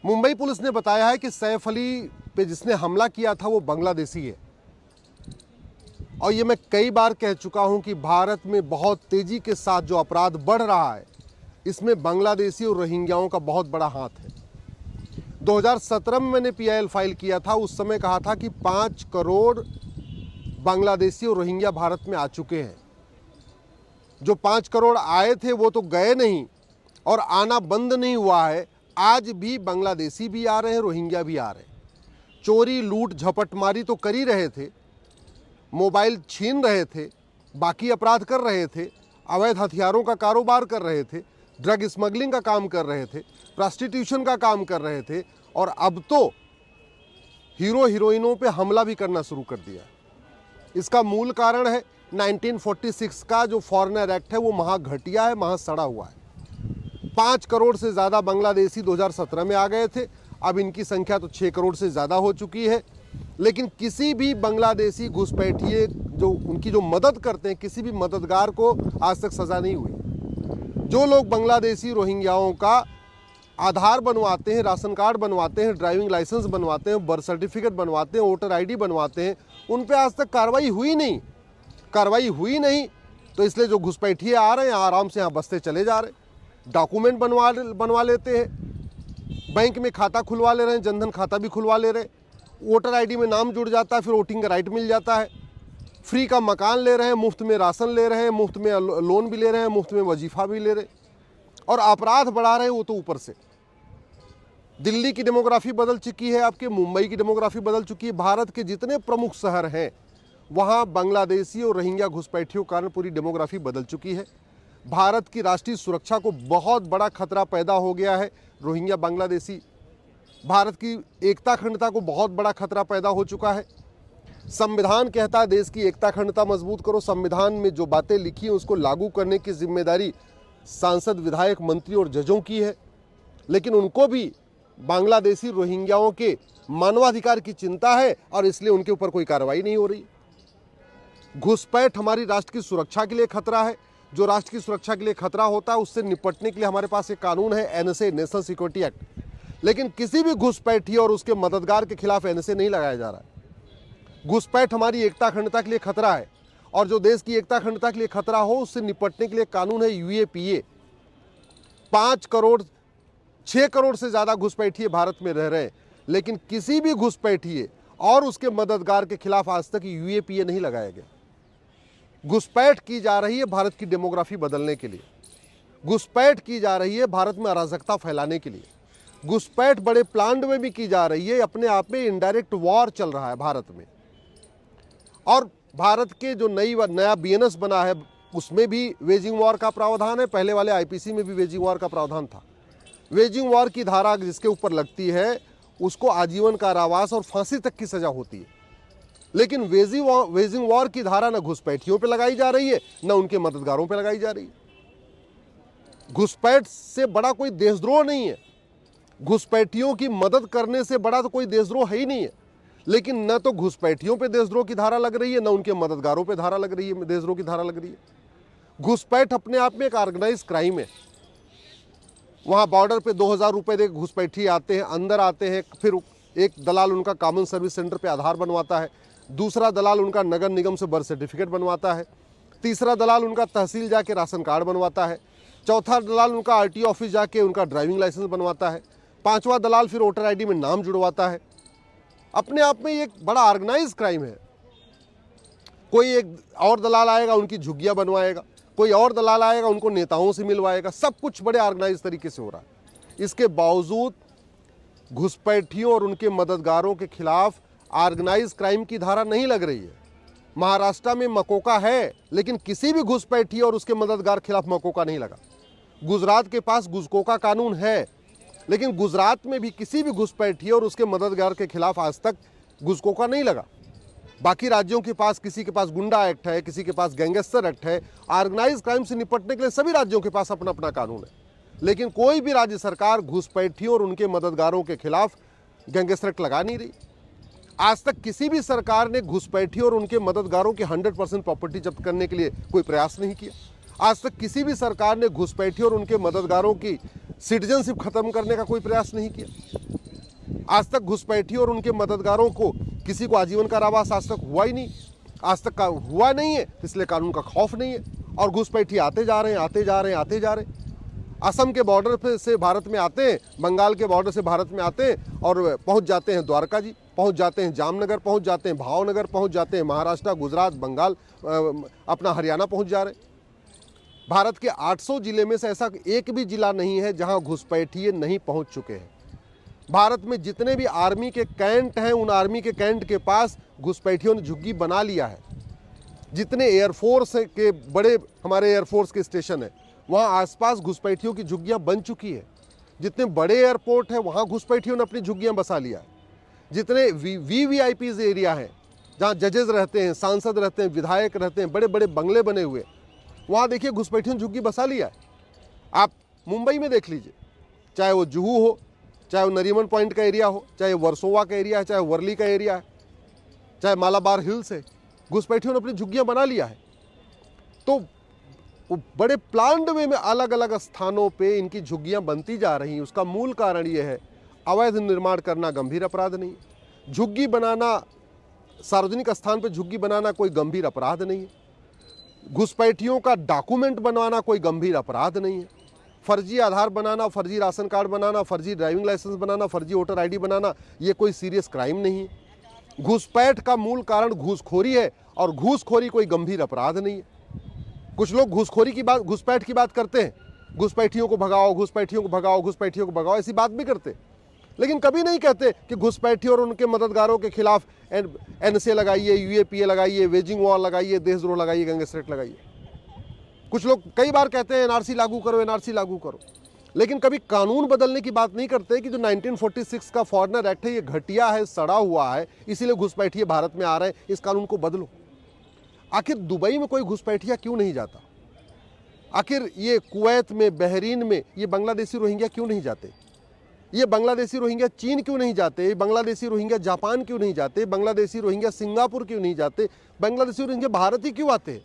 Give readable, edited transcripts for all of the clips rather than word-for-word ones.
Mumbai police ने बताया है कि सैफ अली पे जिसने हमला किया था वो बांग्लादेशी है। और ये मैं कई बार कह चुका हूं कि भारत में बहुत तेजी के साथ जो अपराध बढ़ रहा है, इसमें बांग्लादेशी और रोहिंग्याओं का बहुत बड़ा हाथ है। 2017 में मैंने पीआईएल फाइल किया था, उस समय कहा था कि 5 करोड़ बांग्लादेशी और रोहिंग्या भारत में आ चुके हैं। जो 5 करोड़ आए थे वो तो गए नहीं और आना बंद नहीं हुआ है। आज भी बांग्लादेशी भी आ रहे हैं, रोहिंग्या भी आ रहे हैं। चोरी, लूट, झपटमारी तो कर ही रहे थे, मोबाइल छीन रहे थे, बाकी अपराध कर रहे थे, अवैध हथियारों का कारोबार कर रहे थे, ड्रग स्मगलिंग का काम कर रहे थे, प्रॉस्टिट्यूशन का काम कर रहे थे और अब तो हीरो हीरोइनों पे हमला भी करना शुरू कर दिया। इसका मूल कारण है 1946 का जो फॉरेनर एक्ट है, वो महा घटिया है, महा सड़ा हुआ है। 5 करोड़ से ज़्यादा बांग्लादेशी 2017 में आ गए थे, अब इनकी संख्या तो 6 करोड़ से ज़्यादा हो चुकी है। लेकिन किसी भी बांग्लादेशी घुसपैठिए जो उनकी जो मदद करते हैं, किसी भी मददगार को आज तक सज़ा नहीं हुई। जो लोग बांग्लादेशी रोहिंग्याओं का आधार बनवाते हैं, राशन कार्ड बनवाते हैं, ड्राइविंग लाइसेंस बनवाते हैं, बर्थ सर्टिफिकेट बनवाते हैं, वोटर आईडी बनवाते हैं, उन पे आज तक कार्रवाई हुई नहीं। कार्रवाई हुई नहीं तो इसलिए जो घुसपैठिए आ रहे हैं आराम से यहाँ बसते चले जा रहे हैं। डॉक्यूमेंट बनवा लेते हैं, बैंक में खाता खुलवा ले रहे हैं, जनधन खाता भी खुलवा ले रहे हैं, वोटर आईडी में नाम जुड़ जाता है, फिर वोटिंग का राइट मिल जाता है। फ्री का मकान ले रहे हैं, मुफ्त में राशन ले रहे हैं, मुफ्त में लोन भी ले रहे हैं, मुफ्त में वजीफा भी ले रहे हैं और अपराध बढ़ा रहे हैं वो तो ऊपर से। दिल्ली की डेमोग्राफी बदल चुकी है, आपके मुंबई की डेमोग्राफी बदल चुकी है। भारत के जितने प्रमुख शहर हैं वहाँ बांग्लादेशी और रोहिंग्या घुसपैठियों के कारण पूरी डेमोग्राफी बदल चुकी है। भारत की राष्ट्रीय सुरक्षा को बहुत बड़ा खतरा पैदा हो गया है रोहिंग्या बांग्लादेशी। भारत की एकता अखंडता को बहुत बड़ा खतरा पैदा हो चुका है। संविधान कहता है देश की एकता अखंडता मजबूत करो। संविधान में जो बातें लिखी हैं उसको लागू करने की जिम्मेदारी सांसद, विधायक, मंत्री और जजों की है, लेकिन उनको भी बांग्लादेशी रोहिंग्याओं के मानवाधिकार की चिंता है और इसलिए उनके ऊपर कोई कार्रवाई नहीं हो रही। घुसपैठ हमारी राष्ट्र की सुरक्षा के लिए खतरा है। जो राष्ट्र की सुरक्षा के लिए खतरा होता है उससे निपटने के लिए हमारे पास एक कानून है, एनएसए, नेशनल सिक्योरिटी एक्ट। लेकिन किसी भी घुसपैठी और उसके मददगार के खिलाफ एनएसए नहीं लगाया जा रहा है। घुसपैठ हमारी एकता अखंडता के लिए खतरा है और जो देश की एकता अखंडता के लिए खतरा हो उससे निपटने के लिए कानून है यूएपीए। 5 करोड़ 6 करोड़ से ज़्यादा घुसपैठिए भारत में रह रहे हैं, लेकिन किसी भी घुसपैठिए और उसके मददगार के खिलाफ आज तक यूएपीए नहीं लगाया गया। घुसपैठ की जा रही है भारत की डेमोग्राफी बदलने के लिए, घुसपैठ की जा रही है भारत में अराजकता फैलाने के लिए, घुसपैठ बड़े प्लान में भी की जा रही है। अपने आप में इनडायरेक्ट वॉर चल रहा है भारत में। और भारत के जो नया बीएनएस बना है उसमें भी वेजिंग वॉर का प्रावधान है, पहले वाले आईपीसी में भी वेजिंग वॉर का प्रावधान था। वेजिंग वॉर की धारा जिसके ऊपर लगती है उसको आजीवन कारावास और फांसी तक की सजा होती है। लेकिन वेजिंग वॉर की धारा न घुसपैठियों पे लगाई जा रही है न उनके मददगारों पे लगाई जा रही है। घुसपैठ से बड़ा कोई देशद्रोह नहीं है, घुसपैठियों की मदद करने से बड़ा तो कोई देशद्रोह है ही नहीं है। लेकिन न तो घुसपैठियों पे देशद्रोह की धारा लग रही है, न उनके मददगारों पे धारा लग रही है, देशद्रोह की धारा लग रही है। घुसपैठ अपने आप में एक ऑर्गेनाइज क्राइम है। वहाँ बॉर्डर पे 2000 रुपये दे घुसपैठी आते हैं, अंदर आते हैं, फिर एक दलाल उनका कॉमन सर्विस सेंटर पे आधार बनवाता है, दूसरा दलाल उनका नगर निगम से बर्थ सर्टिफिकेट बनवाता है, तीसरा दलाल उनका तहसील जाके राशन कार्ड बनवाता है, चौथा दलाल उनका आरटीओ ऑफिस जाके उनका ड्राइविंग लाइसेंस बनवाता है, पांचवा दलाल फिर वोटर आईडी में नाम जुड़वाता है। अपने आप में ये एक बड़ा ऑर्गेनाइज क्राइम है। कोई एक और दलाल आएगा उनकी झुग्गियां बनवाएगा, कोई और दलाल आएगा उनको नेताओं से मिलवाएगा, सब कुछ बड़े ऑर्गेनाइज तरीके से हो रहा है। इसके बावजूद घुसपैठियों और उनके मददगारों के खिलाफ ऑर्गेनाइज क्राइम की धारा नहीं लग रही है। महाराष्ट्र में मकोका है लेकिन किसी भी घुसपैठी और उसके मददगार खिलाफ मकोका नहीं लगा। गुजरात के पास गुजकोका कानून है लेकिन गुजरात में भी किसी भी घुसपैठी और उसके मददगार के खिलाफ आज तक गुजकोका नहीं लगा। बाकी राज्यों के पास, किसी के पास गुंडा एक्ट है, किसी के पास गैंगस्टर एक्ट है। ऑर्गेनाइज क्राइम से निपटने के लिए सभी राज्यों के पास अपना अपना कानून है, लेकिन कोई भी राज्य सरकार घुसपैठियों और उनके मददगारों के खिलाफ गैंगस्टर एक्ट लगा नहीं रही। आज तक किसी भी सरकार ने घुसपैठियों और उनके मददगारों की 100% प्रॉपर्टी जब्त करने के लिए कोई प्रयास नहीं किया। आज तक किसी भी सरकार ने घुसपैठियों और उनके मददगारों की सिटीजनशिप खत्म करने का कोई प्रयास नहीं किया। आज तक घुसपैठियों और उनके मददगारों को किसी को आजीवन कारावास आज तक हुआ ही नहीं, आज तक का हुआ नहीं है, इसलिए कानून का खौफ नहीं है। और घुसपैठी आते जा रहे हैं, आते जा रहे हैं, आते जा रहे हैं। असम के बॉर्डर पे से भारत में आते हैं, बंगाल के बॉर्डर से भारत में आते हैं और पहुंच जाते हैं द्वारका जी, पहुंच जाते हैं जामनगर, पहुंच जाते हैं भावनगर, पहुंच जाते हैं महाराष्ट्र, गुजरात, बंगाल, अपना हरियाणा पहुंच जा रहे हैं। भारत के 800 जिले में से ऐसा एक भी जिला नहीं है जहां घुसपैठिए नहीं पहुंच चुके हैं। भारत में जितने भी आर्मी के कैंट हैं, उन आर्मी के कैंट के पास घुसपैठियों ने झुग्गी बना लिया है। जितने एयरफोर्स के बड़े हमारे एयरफोर्स के स्टेशन है, वहाँ आसपास घुसपैठियों की झुग्गियाँ बन चुकी है। जितने बड़े एयरपोर्ट है, वहाँ घुसपैठियों ने अपनी झुग्गियाँ बसा लिया है। जितने वीवीआईपीज एरिया हैं, जहाँ जजेस रहते हैं, सांसद रहते हैं, विधायक रहते हैं, बड़े बड़े बंगले बने हुए, वहाँ देखिए घुसपैठियों ने झुग्गी बसा लिया है। आप मुंबई में देख लीजिए, चाहे वो जुहू हो, चाहे वो नरीमन पॉइंट का एरिया हो, चाहे वर्सोवा का एरिया है, चाहे वर्ली का एरिया है, चाहे मालाबार हिल्स है, घुसपैठियों ने अपनी झुग्गियां बना लिया है। तो वो बड़े प्लान्ड वे में अलग अलग स्थानों पे इनकी झुग्गियां बनती जा रही हैं। उसका मूल कारण ये है, अवैध निर्माण करना गंभीर अपराध नहीं है। झुग्गी बनाना, सार्वजनिक स्थान पर झुग्गी बनाना कोई गंभीर अपराध नहीं है। घुसपैठियों का डॉक्यूमेंट बनवाना कोई गंभीर अपराध नहीं है। फर्जी आधार बनाना, फर्जी राशन कार्ड बनाना, फर्जी ड्राइविंग लाइसेंस बनाना, फर्जी वोटर आईडी बनाना, ये कोई सीरियस क्राइम नहीं है। घुसपैठ का मूल कारण घूसखोरी है और घूसखोरी कोई गंभीर अपराध नहीं है। कुछ लोग घूसखोरी की बात, घुसपैठ की बात करते हैं, घुसपैठियों को भगाओ, घुसपैठियों को भगाओ, घुसपैठियों को भगाओ, ऐसी बात भी करते, लेकिन कभी नहीं कहते कि घुसपैठियों और उनके मददगारों के खिलाफ एनएसए लगाइए, यूएपीए लगाइए, वेजिंग वॉर लगाइए, देशद्रोह लगाइए, गैंगस्टर लगाइए। कुछ लोग कई बार कहते हैं एनआरसी लागू करो, एनआरसी लागू करो, लेकिन कभी कानून बदलने की बात नहीं करते कि जो 1946 का फॉरेनर एक्ट है, ये घटिया है, सड़ा हुआ है, इसीलिए घुसपैठिए भारत में आ रहे हैं, इस कानून को बदलो। आखिर दुबई में कोई घुसपैठिया क्यों नहीं जाता? आखिर ये कुवैत में, बहरीन में ये बांग्लादेशी रोहिंग्या क्यों नहीं जाते? ये बांग्लादेशी रोहिंग्या चीन क्यों नहीं जाते? बांग्लादेशी रोहिंग्या जापान क्यों नहीं जाते? बांग्लादेशी रोहिंग्या सिंगापुर क्यों नहीं जाते? बांग्लादेशी रोहिंग्या भारत ही क्यों आते हैं?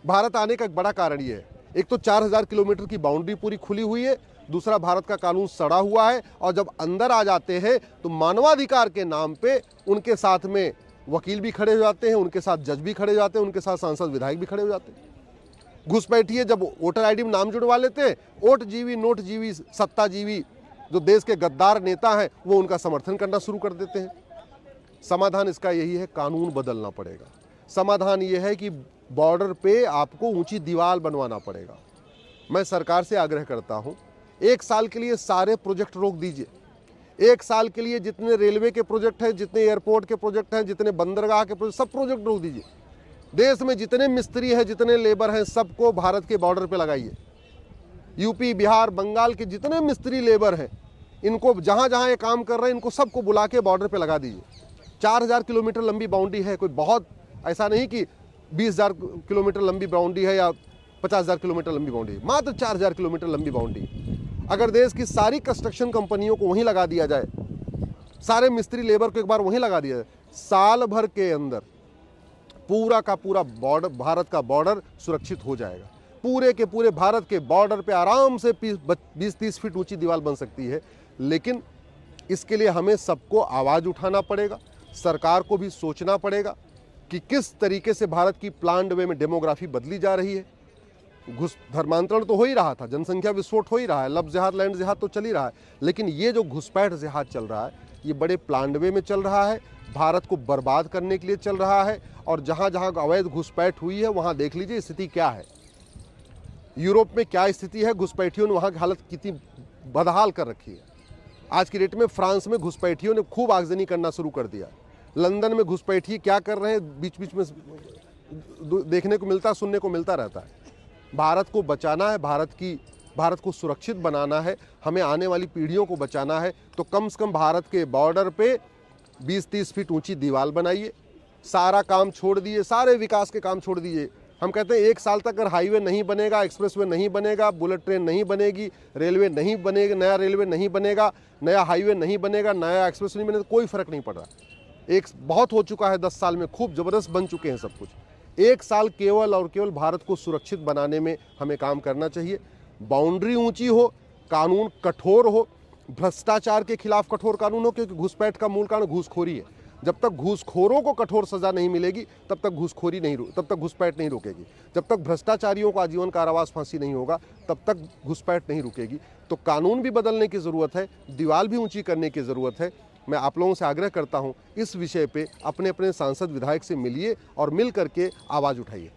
भारत आने का एक बड़ा कारण ये है, एक तो 4000 किलोमीटर की बाउंड्री पूरी खुली हुई है, दूसरा भारत का कानून सड़ा हुआ है, और जब अंदर आ जाते हैं तो मानवाधिकार के नाम पे उनके साथ में वकील भी खड़े हो जाते हैं, उनके साथ जज भी खड़े हो जाते हैं, उनके साथ सांसद विधायक भी खड़े हो जाते हैं। घुसपैठिए जब वोटर आईडी में नाम जुड़वा लेते हैं, ओट जीवी, नोट जीवी, सत्ता जीवी जो देश के गद्दार नेता हैं, वो उनका समर्थन करना शुरू कर देते हैं। समाधान इसका यही है, कानून बदलना पड़ेगा। समाधान ये है कि बॉर्डर पे आपको ऊंची दीवार बनवाना पड़ेगा। मैं सरकार से आग्रह करता हूं, 1 साल के लिए सारे प्रोजेक्ट रोक दीजिए। 1 साल के लिए जितने रेलवे के प्रोजेक्ट हैं, जितने एयरपोर्ट के प्रोजेक्ट हैं, जितने बंदरगाह के प्रोजेक्ट, सब प्रोजेक्ट रोक दीजिए। देश में जितने मिस्त्री हैं, जितने लेबर हैं, सबको भारत के बॉर्डर पे लगाइए। यूपी, बिहार, बंगाल के जितने मिस्त्री लेबर हैं, इनको जहां जहां ये काम कर रहे हैं, इनको सबको बुला के बॉर्डर पे लगा दीजिए। 4000 किलोमीटर लंबी बाउंड्री है, कोई बहुत ऐसा नहीं कि 20,000 किलोमीटर लंबी बाउंड्री है या 50,000 किलोमीटर लंबी बाउंड्री, मात्र 4000 किलोमीटर लंबी बाउंड्री। अगर देश की सारी कंस्ट्रक्शन कंपनियों को वहीं लगा दिया जाए, सारे मिस्त्री लेबर को एक बार वहीं लगा दिया जाए, साल भर के अंदर पूरा का पूरा बॉर्डर, भारत का बॉर्डर सुरक्षित हो जाएगा। पूरे के पूरे भारत के बॉर्डर पे आराम से 20-30 फीट ऊंची दीवार बन सकती है। लेकिन इसके लिए हमें सबको आवाज़ उठाना पड़ेगा, सरकार को भी सोचना पड़ेगा कि किस तरीके से भारत की प्लान्ड वे में डेमोग्राफी बदली जा रही है। धर्मांतरण तो हो ही रहा था, जनसंख्या विस्फोट हो ही रहा है, लव जिहाद, लैंड जिहाद तो चल ही रहा है, लेकिन ये जो घुसपैठ जिहाद चल रहा है, ये बड़े प्लान्ड वे में चल रहा है, भारत को बर्बाद करने के लिए चल रहा है। और जहाँ जहाँ अवैध घुसपैठ हुई है, वहाँ देख लीजिए स्थिति क्या है। यूरोप में क्या स्थिति है, घुसपैठियों ने वहाँ की हालत कितनी बदहाल कर रखी है। आज की डेट में फ्रांस में घुसपैठियों ने खूब आगजनी करना शुरू कर दिया। लंदन में घुसपैठी क्या कर रहे हैं, बीच बीच में देखने को मिलता, सुनने को मिलता रहता है। भारत को बचाना है, भारत को सुरक्षित बनाना है, हमें आने वाली पीढ़ियों को बचाना है, तो कम से कम भारत के बॉर्डर पे 20-30 फीट ऊंची दीवार बनाइए। सारा काम छोड़ दीजिए, सारे विकास के काम छोड़ दीजिए। हम कहते हैं 1 साल तक अगर हाईवे नहीं बनेगा, एक्सप्रेसवे नहीं बनेगा, बुलेट ट्रेन नहीं बनेगी, रेलवे नहीं बनेगा, नया रेलवे नहीं बनेगा, नया हाईवे नहीं बनेगा, नया एक्सप्रेस नहीं बनेगा, कोई फर्क नहीं पड़ रहा। एक बहुत हो चुका है, 10 साल में खूब ज़बरदस्त बन चुके हैं सब कुछ। 1 साल केवल और केवल भारत को सुरक्षित बनाने में हमें काम करना चाहिए। बाउंड्री ऊंची हो, कानून कठोर हो, भ्रष्टाचार के खिलाफ कठोर कानून हो, क्योंकि घुसपैठ का मूल कारण घूसखोरी है। जब तक घूसखोरों को कठोर सजा नहीं मिलेगी तब तक घुसपैठ नहीं रुकेगी। जब तक भ्रष्टाचारियों को आजीवन कारावास फांसी नहीं होगा तब तक घुसपैठ नहीं रुकेगी। तो कानून भी बदलने की ज़रूरत है, दीवार भी ऊंची करने की ज़रूरत है। मैं आप लोगों से आग्रह करता हूं, इस विषय पे अपने अपने सांसद विधायक से मिलिए और मिल करके आवाज़ उठाइए।